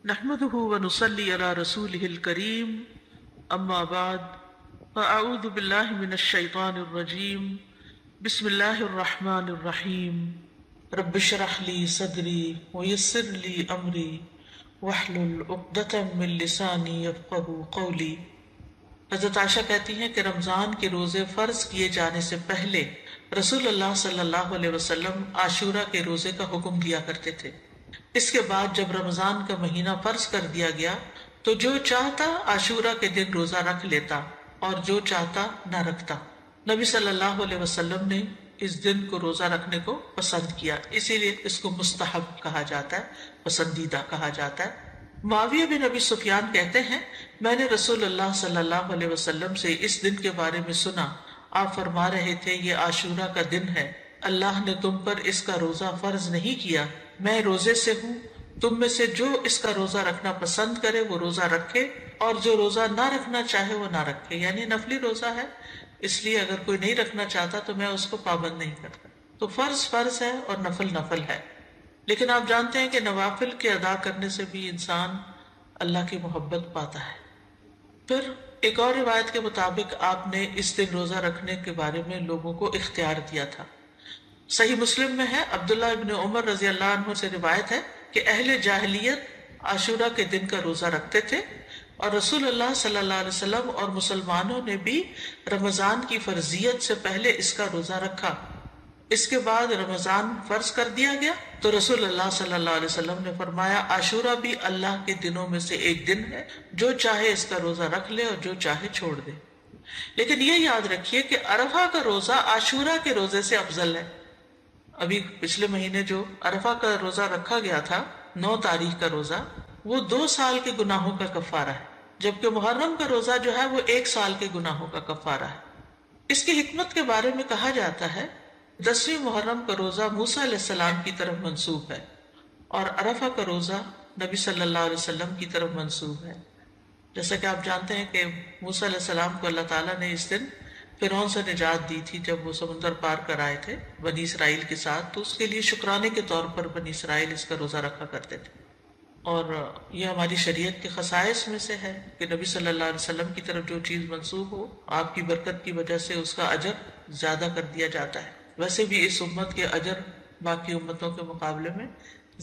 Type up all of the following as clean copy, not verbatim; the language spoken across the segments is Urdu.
نحمده ونصلي على رسوله الكريم اما بعد فاعوذ بالله من الشيطان الرجيم بسم الله الرحمن الرحيم رب اشرح لي صدري ويسر لي امري واحلل عقدة من لساني يفقهوا قولي۔ حضرت عائشہ کہتی ہیں کہ رمضان کے روزے فرض کیے جانے سے پہلے رسول اللہ صلی اللہ علیہ وسلم عاشورہ کے روزے کا حکم دیا کرتے تھے۔ اس کے بعد جب رمضان کا مہینہ فرض کر دیا گیا تو جو چاہتا عاشورہ کے دن روزہ رکھ لیتا اور جو چاہتا نہ رکھتا۔ نبی صلی اللہ علیہ وسلم نے اس دن کو روزہ رکھنے کو پسند کیا، اسی لیے اس کو مستحب کہا جاتا ہے، پسندیدہ کہا جاتا ہے۔ معاویہ بن ابی سفیان کہتے ہیں میں نے رسول اللہ صلی اللہ علیہ وسلم سے اس دن کے بارے میں سنا، آپ فرما رہے تھے یہ عاشورہ کا دن ہے، اللہ نے تم پر اس کا روزہ فرض نہیں کیا، میں روزے سے ہوں، تم میں سے جو اس کا روزہ رکھنا پسند کرے وہ روزہ رکھے اور جو روزہ نہ رکھنا چاہے وہ نہ رکھے، یعنی نفلی روزہ ہے، اس لیے اگر کوئی نہیں رکھنا چاہتا تو میں اس کو پابند نہیں کرتا۔ تو فرض فرض ہے اور نفل نفل ہے، لیکن آپ جانتے ہیں کہ نوافل کے ادا کرنے سے بھی انسان اللہ کی محبت پاتا ہے۔ پھر ایک اور روایت کے مطابق آپ نے اس دن روزہ رکھنے کے بارے میں لوگوں کو اختیار دیا تھا۔ صحیح مسلم میں ہے، عبداللہ ابن عمر رضی اللہ عنہ سے روایت ہے کہ اہل جاہلیت عاشورہ کے دن کا روزہ رکھتے تھے اور رسول اللہ صلی اللہ علیہ وسلم اور مسلمانوں نے بھی رمضان کی فرضیت سے پہلے اس کا روزہ رکھا۔ اس کے بعد رمضان فرض کر دیا گیا تو رسول اللہ صلی اللہ علیہ وسلم نے فرمایا عاشورہ بھی اللہ کے دنوں میں سے ایک دن ہے، جو چاہے اس کا روزہ رکھ لے اور جو چاہے چھوڑ دے۔ لیکن یہ یاد رکھیے کہ عرفہ کا روزہ عاشورہ کے روزے سے افضل ہے۔ ابھی پچھلے مہینے جو عرفہ کا روزہ رکھا گیا تھا 9 تاریخ کا روزہ، وہ 2 سال کے گناہوں کا کفارہ ہے، جبکہ محرم کا روزہ جو ہے وہ 1 سال کے گناہوں کا کفارہ ہے۔ اس کی حکمت کے بارے میں کہا جاتا ہے 10ویں محرم کا روزہ موسیٰ علیہ السلام کی طرف منسوب ہے اور عرفہ کا روزہ نبی صلی اللہ علیہ وسلم کی طرف منسوب ہے۔ جیسا کہ آپ جانتے ہیں کہ موسیٰ علیہ السلام کو اللہ تعالیٰ نے اس دن فرعون سے نجات دی تھی جب وہ سمندر پار کر آئے تھے بنی اسرائیل کے ساتھ، تو اس کے لیے شکرانے کے طور پر بنی اسرائیل اس کا روزہ رکھا کرتے تھے۔ اور یہ ہماری شریعت کے خصائص میں سے ہے کہ نبی صلی اللہ علیہ وسلم کی طرف جو چیز منسوب ہو، آپ کی برکت کی وجہ سے اس کا اجر زیادہ کر دیا جاتا ہے۔ ویسے بھی اس امت کے اجر باقی امتوں کے مقابلے میں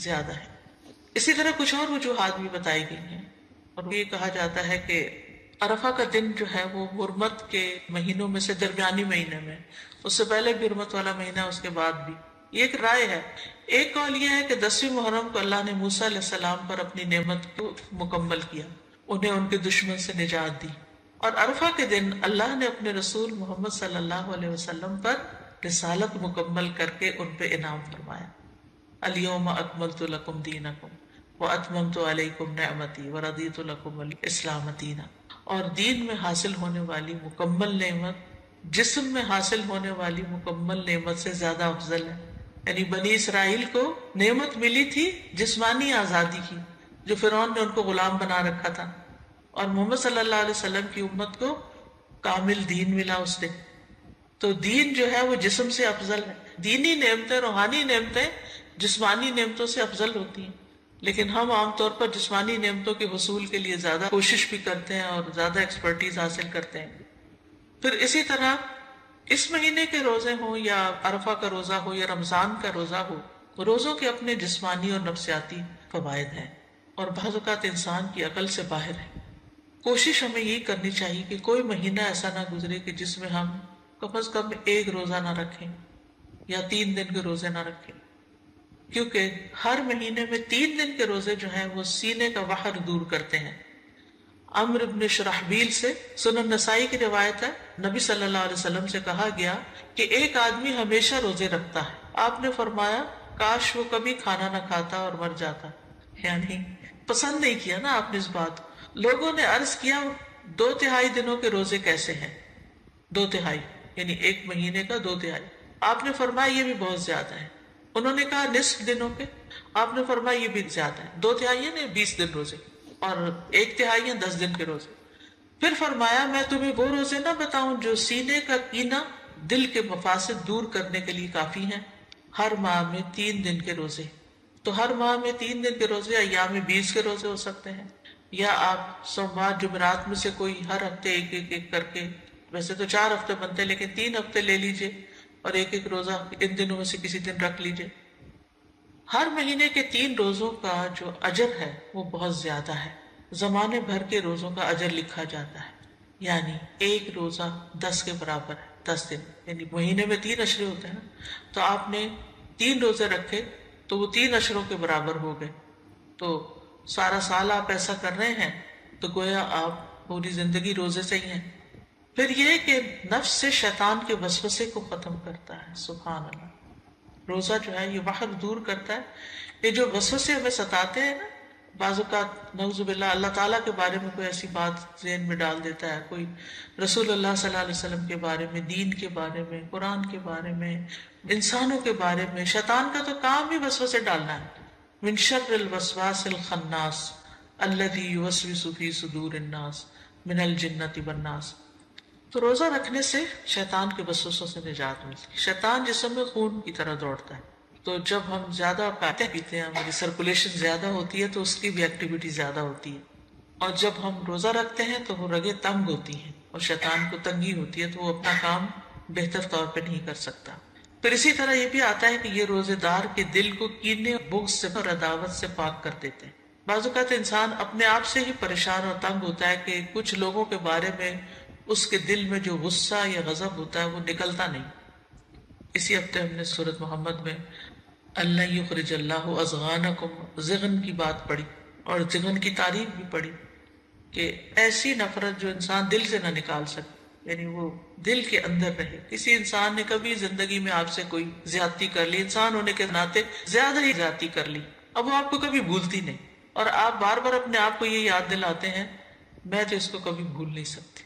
زیادہ ہے۔ اسی طرح کچھ اور وجوہات بھی بتائی گئی ہیں، اور یہ کہا جاتا ہے کہ عرفہ کا دن جو ہے وہ حرمت کے مہینوں میں سے درمیانی مہینے میں، اس سے پہلے بھی حرمت والا مہینہ، اس کے بعد بھی۔ یہ ایک رائے ہے۔ ایک قول یہ ہے کہ 10ویں محرم کو اللہ نے موسیٰ علیہ السلام پر اپنی نعمت کو مکمل کیا، انہیں ان کے دشمن سے نجات دی، اور عرفہ کے دن اللہ نے اپنے رسول محمد صلی اللہ علیہ وسلم پر رسالت مکمل کر کے ان پہ انعام فرمایا۔ الیوم اکملت لکم دینکم واتممت علیکم نعمتی ورضیت لکم الاسلام دینا۔ اور دین میں حاصل ہونے والی مکمل نعمت جسم میں حاصل ہونے والی مکمل نعمت سے زیادہ افضل ہے۔ یعنی بنی اسرائیل کو نعمت ملی تھی جسمانی آزادی کی، جو فرعون نے ان کو غلام بنا رکھا تھا، اور محمد صلی اللہ علیہ وسلم کی امت کو کامل دین ملا اس دن۔ تو دین جو ہے وہ جسم سے افضل ہے۔ دینی نعمتیں، روحانی نعمتیں جسمانی نعمتوں سے افضل ہوتی ہیں، لیکن ہم عام طور پر جسمانی نعمتوں کے حصول کے لیے زیادہ کوشش بھی کرتے ہیں اور زیادہ ایکسپرٹیز حاصل کرتے ہیں۔ پھر اسی طرح اس مہینے کے روزے ہوں یا عرفہ کا روزہ ہو یا رمضان کا روزہ ہو، روزوں کے اپنے جسمانی اور نفسیاتی فوائد ہیں، اور بعض اوقات انسان کی عقل سے باہر ہے۔ کوشش ہمیں یہ کرنی چاہیے کہ کوئی مہینہ ایسا نہ گزرے کہ جس میں ہم کم از کم 1 روزہ نہ رکھیں یا 3 دن کے روزے نہ رکھیں، کیونکہ ہر مہینے میں 3 دن کے روزے جو ہیں وہ سینے کا وحر دور کرتے ہیں۔ عمرو بن شرحبیل سے سنن نسائی کی روایت ہے، نبی صلی اللہ علیہ وسلم سے کہا گیا کہ ایک آدمی ہمیشہ روزے رکھتا ہے، آپ نے فرمایا کاش وہ کبھی کھانا نہ کھاتا اور مر جاتا۔ یعنی پسند نہیں کیا نا آپ نے اس بات۔ لوگوں نے عرض کیا 2/3 دنوں کے روزے کیسے ہیں؟ 2/3 یعنی ایک مہینے کا 2/3۔ آپ نے فرمایا یہ بھی بہت زیادہ ہے۔ انہوں نے کہا نصف دنوں کے، آپ نے فرمایا یہ بھی زیادہ ہے۔ 2/3 نے 20 دن روزے، اور 1/3 10 دن کے روزے۔ پھر فرمایا میں تمہیں وہ روزے نہ بتاؤں جو سینے کا کینہ، دل کے مفاسد دور کرنے کے لیے کافی ہیں؟ ہر ماہ میں 3 دن کے روزے، تو ہر ماہ میں 3 دن کے روزے ایام بیس کے روزے ہو سکتے ہیں، یا آپ سوموار جمعرات میں سے کوئی ہر ہفتے ایک کر کے، ویسے تو 4 ہفتے بنتے ہیں لیکن 3 ہفتے لے لیجئے اور ایک روزہ ان دنوں میں سے کسی دن رکھ لیجئے۔ ہر مہینے کے 3 روزوں کا جو اجر ہے وہ بہت زیادہ ہے، زمانے بھر کے روزوں کا اجر لکھا جاتا ہے، یعنی ایک روزہ 10 کے برابر ہے، 10 دن، یعنی مہینے میں 3 اشرے ہوتے ہیں نا، تو آپ نے 3 روزے رکھے تو وہ 3 اشروں کے برابر ہو گئے، تو سارا سال آپ ایسا کر رہے ہیں تو گویا آپ پوری زندگی روزے سے ہی ہیں۔ پھر یہ کہ نفس سے شیطان کے وسوسے کو ختم کرتا ہے، سبحان اللہ۔ روزہ جو ہے یہ وحر دور کرتا ہے، یہ جو وسوسے ہمیں ستاتے ہیں نا، بعض اوقات نعوذ باللہ اللہ تعالیٰ کے بارے میں کوئی ایسی بات ذہن میں ڈال دیتا ہے، کوئی رسول اللہ صلی اللہ علیہ وسلم کے بارے میں، دین کے بارے میں، قرآن کے بارے میں، انسانوں کے بارے میں۔ شیطان کا تو کام ہی وسوسے ڈالنا ہے۔ من شر الوسواس الخناس الذی یوسوس فی صدور الناس من الجنۃ والناس۔ تو روزہ رکھنے سے شیطان کے وسوسوں سے نجات ملتی ہے۔ شیطان جسم میں خون کی طرح دوڑتا ہے، تو جب ہم زیادہ کھاتے پیتے ہیں، ہماری سرکولیشن زیادہ ہوتی ہے تو اس کی بھی ایکٹیویٹی زیادہ ہوتی ہے، اور جب ہم روزہ رکھتے ہیں تو وہ رگیں تنگ ہوتی ہیں اور شیطان کو تنگی ہوتی ہے تو وہ اپنا کام بہتر طور پہ نہیں کر سکتا۔ پھر اسی طرح یہ بھی آتا ہے کہ یہ روزے دار کے دل کو کینے، بغض سے اور عداوت سے پاک کر دیتے ہیں۔ بعض اوقات انسان اپنے آپ سے ہی پریشان اور تنگ ہوتا ہے کہ کچھ لوگوں کے بارے میں اس کے دل میں جو غصہ یا غضب ہوتا ہے وہ نکلتا نہیں۔ اسی ہفتے ہم نے سورۃ محمد میں اللہ یخرج اللہ اضغانکم، ضغن کی بات پڑھی اور ضغن کی تعریف بھی پڑھی کہ ایسی نفرت جو انسان دل سے نہ نکال سکے، یعنی وہ دل کے اندر رہے۔ کسی انسان نے کبھی زندگی میں آپ سے کوئی زیادتی کر لی، انسان ہونے کے ناطے زیادہ ہی زیادتی کر لی، اب وہ آپ کو کبھی بھولتی نہیں، اور آپ بار بار اپنے آپ کو یہ یاد دلاتے ہیں میں تو اس کو کبھی بھول نہیں سکتی،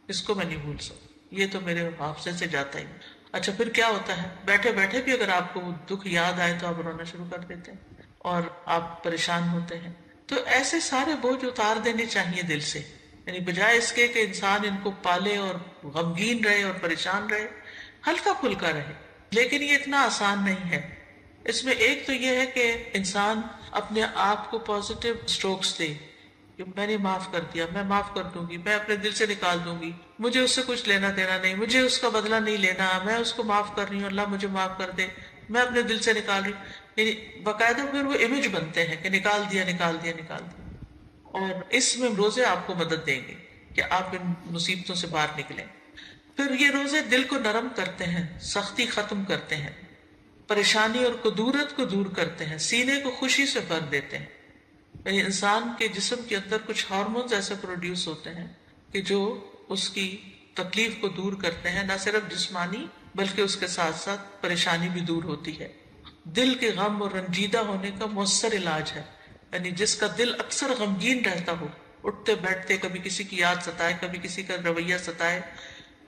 اس کو میں نہیں بھول سکتی، یہ تو میرے حافظے سے جاتا ہی نہیں۔ اچھا پھر کیا ہوتا ہے، بیٹھے بیٹھے بھی اگر آپ کو وہ دکھ یاد آئے تو آپ رونا شروع کر دیتے ہیں اور آپ پریشان ہوتے ہیں۔ تو ایسے سارے بوجھ اتار دینے چاہیے دل سے، یعنی بجائے اس کے کہ انسان ان کو پالے اور غمگین رہے اور پریشان رہے، ہلکا پھلکا رہے۔ لیکن یہ اتنا آسان نہیں ہے۔ اس میں ایک تو یہ ہے کہ انسان اپنے آپ کو پازیٹیو سٹروکس دے کہ میں نے معاف کر دیا، میں معاف کر دوں گی، میں اپنے دل سے نکال دوں گی، مجھے اس سے کچھ لینا دینا نہیں، مجھے اس کا بدلہ نہیں لینا، میں اس کو معاف کر رہی ہوں، اللہ مجھے معاف کر دے، میں اپنے دل سے نکال رہی ہوں۔ یعنی باقاعدہ پھر وہ امیج بنتے ہیں کہ نکال دیا نکال دیا نکال دیا، اور اس میں روزے آپ کو مدد دیں گے کہ آپ ان مصیبتوں سے باہر نکلیں۔ پھر یہ روزے دل کو نرم کرتے ہیں، سختی ختم کرتے ہیں، پریشانی اور کدورت کو دور کرتے ہیں، سینے کو خوشی سے بھر دیتے ہیں۔ یعنی انسان کے جسم کے اندر کچھ ہارمونز ایسے پروڈیوس ہوتے ہیں کہ جو اس کی تکلیف کو دور کرتے ہیں، نہ صرف جسمانی بلکہ اس کے ساتھ ساتھ پریشانی بھی دور ہوتی ہے۔ دل کے غم اور رنجیدہ ہونے کا مؤثر علاج ہے، یعنی جس کا دل اکثر غمگین رہتا ہو، اٹھتے بیٹھتے کبھی کسی کی یاد ستائے، کبھی کسی کا رویہ ستائے،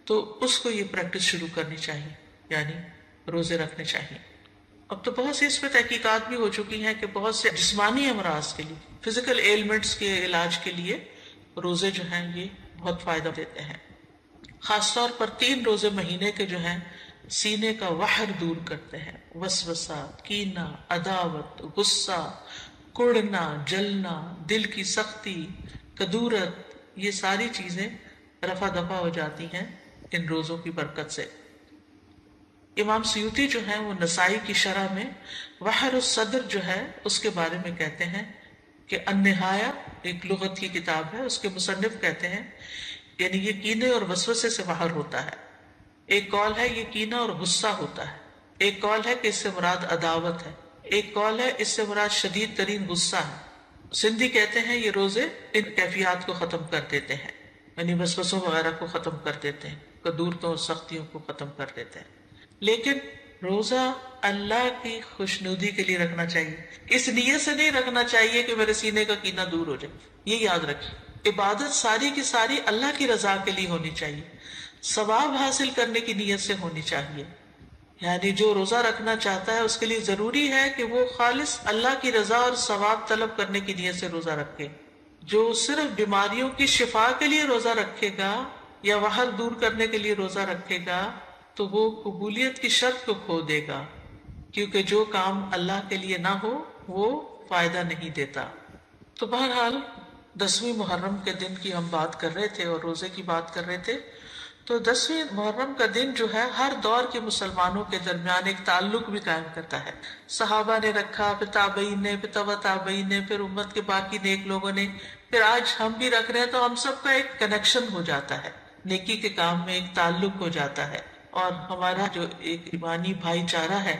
تو اس کو یہ پریکٹس شروع کرنی چاہیے، یعنی روزے رکھنے چاہیے۔ اب تو بہت سی اس پہ تحقیقات بھی ہو چکی ہیں کہ بہت سے جسمانی امراض کے لیے، فزیکل ایلمنٹس کے علاج کے لیے روزے جو ہیں یہ بہت فائدہ دیتے ہیں۔ خاص طور پر 3 روزے مہینے کے جو ہیں سینے کا وحر دور کرتے ہیں، وسوسہ، کینہ، عداوت، غصہ، کڑنا، جلنا، دل کی سختی، کدورت، یہ ساری چیزیں رفع دفع ہو جاتی ہیں ان روزوں کی برکت سے۔ امام سیوطی جو ہیں وہ نسائی کی شرح میں وحر الصدر جو ہے اس کے بارے میں کہتے ہیں کہ النہایہ ایک لغت کی کتاب ہے، اس کے مصنف کہتے ہیں یعنی یہ کینے اور وسوسے سے باہر ہوتا ہے۔ ایک قول ہے یہ کینہ اور غصہ ہوتا ہے، ایک قول ہے کہ اس سے مراد عداوت ہے، ایک قول ہے اس سے مراد شدید ترین غصہ ہے۔ سندھی کہتے ہیں یہ روزے ان کیفیات کو ختم کر دیتے ہیں، یعنی وسوسوں وغیرہ کو ختم کر دیتے ہیں، کدورتوں اور سختیوں کو ختم کر دیتے ہیں۔ لیکن روزہ اللہ کی خوشنودی کے لیے رکھنا چاہیے، اس نیت سے نہیں رکھنا چاہیے کہ میرے سینے کا کینہ دور ہو جائے۔ یہ یاد رکھیں، عبادت ساری کی ساری اللہ کی رضا کے لیے ہونی چاہیے، ثواب حاصل کرنے کی نیت سے ہونی چاہیے۔ یعنی جو روزہ رکھنا چاہتا ہے اس کے لیے ضروری ہے کہ وہ خالص اللہ کی رضا اور ثواب طلب کرنے کی نیت سے روزہ رکھے۔ جو صرف بیماریوں کی شفا کے لیے روزہ رکھے گا یا وحر دور کرنے کے لیے روزہ رکھے گا تو وہ قبولیت کی شرط کو کھو دے گا، کیونکہ جو کام اللہ کے لیے نہ ہو وہ فائدہ نہیں دیتا۔ تو بہرحال 10ویں محرم کے دن کی ہم بات کر رہے تھے اور روزے کی بات کر رہے تھے۔ تو 10ویں محرم کا دن جو ہے ہر دور کے مسلمانوں کے درمیان ایک تعلق بھی قائم کرتا ہے۔ صحابہ نے رکھا، پھر تابعین نے، پھر تبع تابعین نے، پھر امت کے باقی نیک لوگوں نے، پھر آج ہم بھی رکھ رہے ہیں، تو ہم سب کا ایک کنیکشن ہو جاتا ہے، نیکی کے کام میں ایک تعلق ہو جاتا ہے، اور ہمارا جو ایک ایمانی بھائی چارہ ہے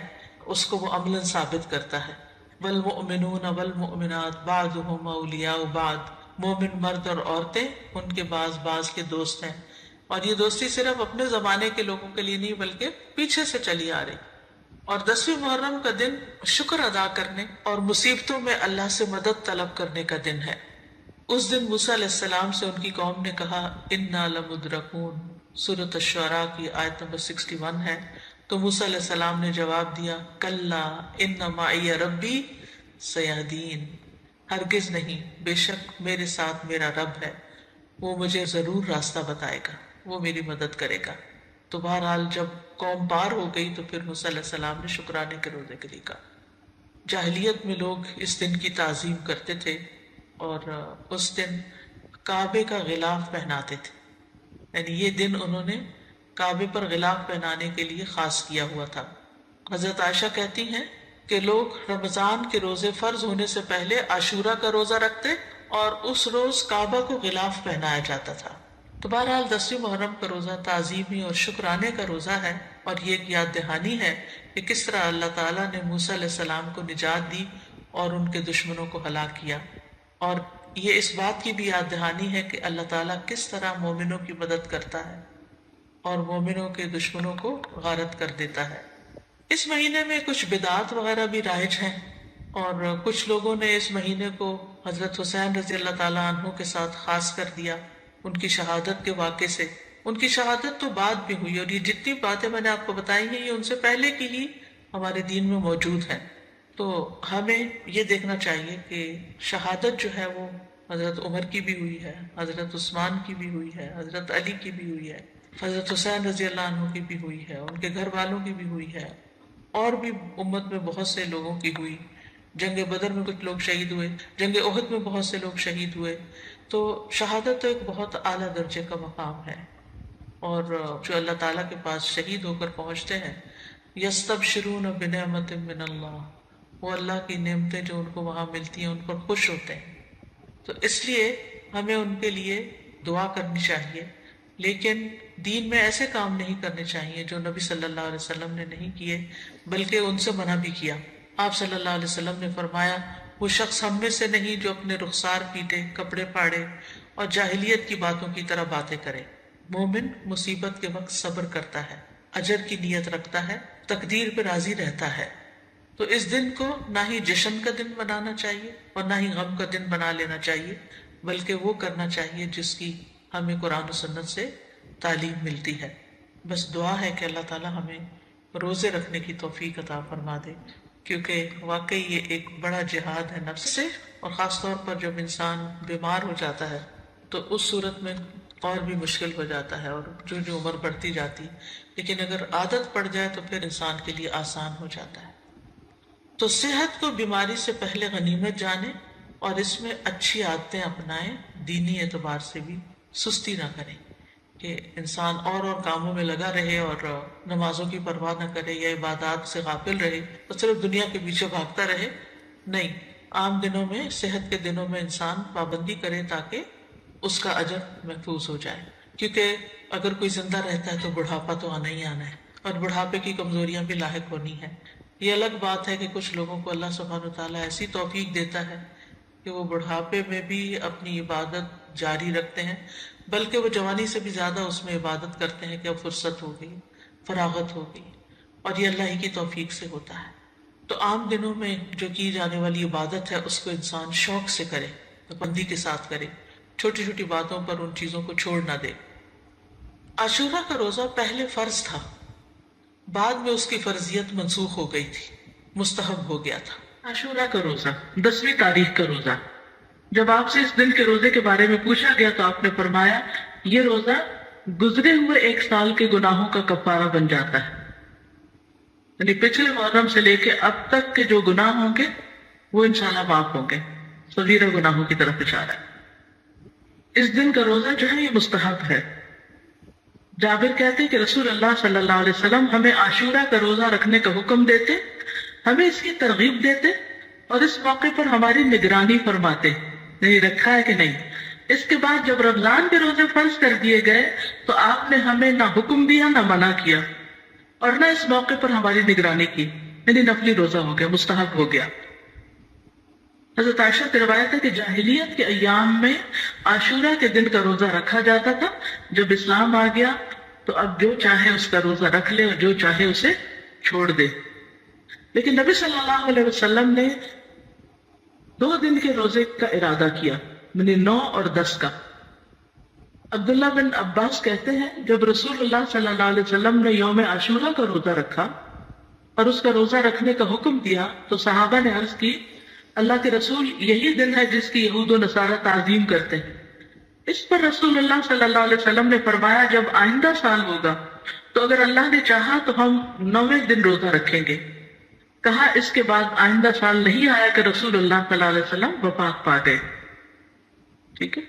اس کو وہ عملاً ثابت کرتا ہے۔ والمؤمنون والمؤمنات بعضهم اولیاء بعض، مومن مرد اور عورتیں ان کے بعض بعض کے دوست ہیں، اور یہ دوستی صرف اپنے زمانے کے لوگوں کے لیے نہیں بلکہ پیچھے سے چلی آ رہی۔ اور 10ویں محرم کا دن شکر ادا کرنے اور مصیبتوں میں اللہ سے مدد طلب کرنے کا دن ہے۔ اس دن موسیٰ علیہ السلام سے ان کی قوم نے کہا انا لمدرکون، سورۃ الشعراء کی آیت نمبر 61 ہے۔ تو موسیٰ علیہ السلام نے جواب دیا کلا ان معی ربی سیہدین، ہرگز نہیں، بے شک میرے ساتھ میرا رب ہے، وہ مجھے ضرور راستہ بتائے گا، وہ میری مدد کرے گا۔ تو بہرحال جب قوم پار ہو گئی تو پھر موسیٰ علیہ السلام نے شکرانے کے روزے کے لیے کہا۔ جاہلیت میں لوگ اس دن کی تعظیم کرتے تھے اور اس دن کعبے کا غلاف پہناتے تھے، یعنی یہ دن انہوں نے کعبے پر غلاف پہنانے کے لیے خاص کیا ہوا تھا۔ حضرت عائشہ کہتی ہیں کہ لوگ رمضان کے روزے فرض ہونے سے پہلے عاشورہ کا روزہ رکھتے اور اس روز کعبہ کو غلاف پہنایا جاتا تھا۔ تو بہرحال 10ویں محرم کا روزہ تعظیمی اور شکرانے کا روزہ ہے، اور یہ ایک یاد دہانی ہے کہ کس طرح اللہ تعالیٰ نے موسیٰ علیہ السلام کو نجات دی اور ان کے دشمنوں کو ہلاک کیا، اور یہ اس بات کی بھی یاد دہانی ہے کہ اللہ تعالیٰ کس طرح مومنوں کی مدد کرتا ہے اور مومنوں کے دشمنوں کو غارت کر دیتا ہے۔ اس مہینے میں کچھ بدعات وغیرہ بھی رائج ہیں، اور کچھ لوگوں نے اس مہینے کو حضرت حسین رضی اللہ تعالیٰ عنہ کے ساتھ خاص کر دیا ان کی شہادت کے واقعے سے۔ ان کی شہادت تو بعد بھی ہوئی، اور یہ جتنی باتیں میں نے آپ کو بتائی ہیں یہ ان سے پہلے کی ہی ہمارے دین میں موجود ہیں۔ تو ہمیں یہ دیکھنا چاہیے کہ شہادت جو ہے وہ حضرت عمر کی بھی ہوئی ہے، حضرت عثمان کی بھی ہوئی ہے، حضرت علی کی بھی ہوئی ہے، حضرت حسین رضی اللہ عنہ کی بھی ہوئی ہے، ان کے گھر والوں کی بھی ہوئی ہے، اور بھی امت میں بہت سے لوگوں کی ہوئی۔ جنگ بدر میں کچھ لوگ شہید ہوئے، جنگ احد میں بہت سے لوگ شہید ہوئے۔ تو شہادت تو ایک بہت اعلیٰ درجے کا مقام ہے، اور جو اللہ تعالیٰ کے پاس شہید ہو کر پہنچتے ہیں یستبشرون بنعمت من اللہ، وہ اللہ کی نعمتیں جو ان کو وہاں ملتی ہیں ان پر خوش ہوتے ہیں۔ تو اس لیے ہمیں ان کے لیے دعا کرنی چاہیے، لیکن دین میں ایسے کام نہیں کرنے چاہیے جو نبی صلی اللہ علیہ وسلم نے نہیں کیے، بلکہ ان سے منع بھی کیا۔ آپ صلی اللہ علیہ وسلم نے فرمایا وہ شخص ہم میں سے نہیں جو اپنے رخسار پیٹے، کپڑے پاڑے اور جاہلیت کی باتوں کی طرح باتیں کرے۔ مومن مصیبت کے وقت صبر کرتا ہے، اجر کی نیت رکھتا ہے، تقدیر پہ راضی رہتا ہے۔ تو اس دن کو نہ ہی جشن کا دن بنانا چاہیے اور نہ ہی غم کا دن بنا لینا چاہیے، بلکہ وہ کرنا چاہیے جس کی ہمیں قرآن و سنت سے تعلیم ملتی ہے۔ بس دعا ہے کہ اللہ تعالی ہمیں روزے رکھنے کی توفیق عطا فرما دے، کیونکہ واقعی یہ ایک بڑا جہاد ہے نفس سے، اور خاص طور پر جب انسان بیمار ہو جاتا ہے تو اس صورت میں اور بھی مشکل ہو جاتا ہے، اور جو عمر بڑھتی جاتی، لیکن اگر عادت پڑ جائے تو پھر انسان کے لیے آسان ہو جاتا ہے۔ تو صحت کو بیماری سے پہلے غنیمت جانیں اور اس میں اچھی عادتیں اپنائیں، دینی اعتبار سے بھی سستی نہ کریں کہ انسان اور کاموں میں لگا رہے اور نمازوں کی پرواہ نہ کرے یا عبادات سے غافل رہے اور صرف دنیا کے پیچھے بھاگتا رہے۔ نہیں، عام دنوں میں، صحت کے دنوں میں انسان پابندی کرے تاکہ اس کا اجر محفوظ ہو جائے، کیونکہ اگر کوئی زندہ رہتا ہے تو بڑھاپا تو آنا ہی آنا ہے، اور بڑھاپے کی کمزوریاں بھی لاحق ہونی ہیں۔ یہ الگ بات ہے کہ کچھ لوگوں کو اللہ سبحانہ وتعالیٰ ایسی توفیق دیتا ہے کہ وہ بڑھاپے میں بھی اپنی عبادت جاری رکھتے ہیں، بلکہ وہ جوانی سے بھی زیادہ اس میں عبادت کرتے ہیں کہ اب فرصت ہو گئی، فراغت ہو گئی، اور یہ اللہ ہی کی توفیق سے ہوتا ہے۔ تو عام دنوں میں جو کی جانے والی عبادت ہے اس کو انسان شوق سے کرے، پابندی کے ساتھ کرے، چھوٹی چھوٹی باتوں پر ان چیزوں کو چھوڑ نہ دے۔ عاشورہ کا روزہ پہلے فرض تھا، بعد میں اس کی فرضیت منسوخ ہو گئی تھی، مستحب ہو گیا تھا۔ عاشورہ کا روزہ 10ویں تاریخ کا روزہ، جب آپ سے اس دن کے روزے کے بارے میں پوچھا گیا تو آپ نے فرمایا یہ روزہ گزرے ہوئے ایک سال کے گناہوں کا کفارہ بن جاتا ہے، یعنی پچھلے محرم سے لے کے اب تک کے جو گناہ ہوں گے وہ انشاءاللہ معاف ہوں گے. صغیرہ گناہوں کی طرف اشارہ ہے. اس دن کا روزہ جو ہے یہ مستحب ہے. جابر کہتے ہیں کہ رسول اللہ صلی اللہ علیہ وسلم ہمیں عاشورہ کا روزہ رکھنے کا حکم دیتے، ہمیں اس کی ترغیب دیتے اور اس موقع پر ہماری نگرانی فرماتے نہیں رکھا ہے کہ نہیں. اس کے بعد جب رمضان کے روزے فرض کر دیے گئے تو آپ نے ہمیں نہ حکم دیا نہ منع کیا اور نہ اس موقع پر ہماری نگرانی کی، یعنی نفلی روزہ ہو گیا، مستحب ہو گیا. حضرت عائشہ کی روایت ہے کہ جاہلیت کے ایام میں عاشورہ کے دن کا روزہ رکھا جاتا تھا. جب اسلام آ گیا تو اب جو چاہے اس کا روزہ رکھ لے اور جو چاہے اسے چھوڑ دے. لیکن نبی صلی اللہ علیہ وسلم نے 2 دن کے روزے کا ارادہ کیا، یعنی 9 اور 10 کا. عبداللہ بن عباس کہتے ہیں جب رسول اللہ صلی اللہ علیہ وسلم نے یوم عاشورہ کا روزہ رکھا اور اس کا روزہ رکھنے کا حکم دیا تو صحابہ نے عرض کی اللہ کے رسول یہی دن ہے جس کی یہود و نصارہ تعظیم کرتے ہیں. اس پر رسول اللہ صلی اللہ علیہ وسلم نے فرمایا جب آئندہ سال ہوگا تو اگر اللہ نے چاہا تو ہم 9ویں دن روزہ رکھیں گے. کہا اس کے بعد آئندہ سال نہیں آیا کہ رسول اللہ صلی اللہ علیہ وسلم وفات پا گئے. ٹھیک ہے،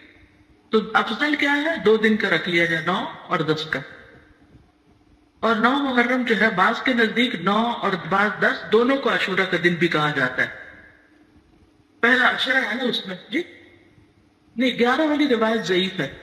تو افضل کیا ہے 2 دن کا رکھ لیا جائے، 9 اور 10 کا. اور 9 محرم جو ہے بعض کے نزدیک 9 اور بعض 10 دونوں کو عاشورہ کا دن بھی کہا جاتا ہے. پہلا عشرہ ہے نا اس میں، جی نہیں 11 والی روایت ضعیف ہے.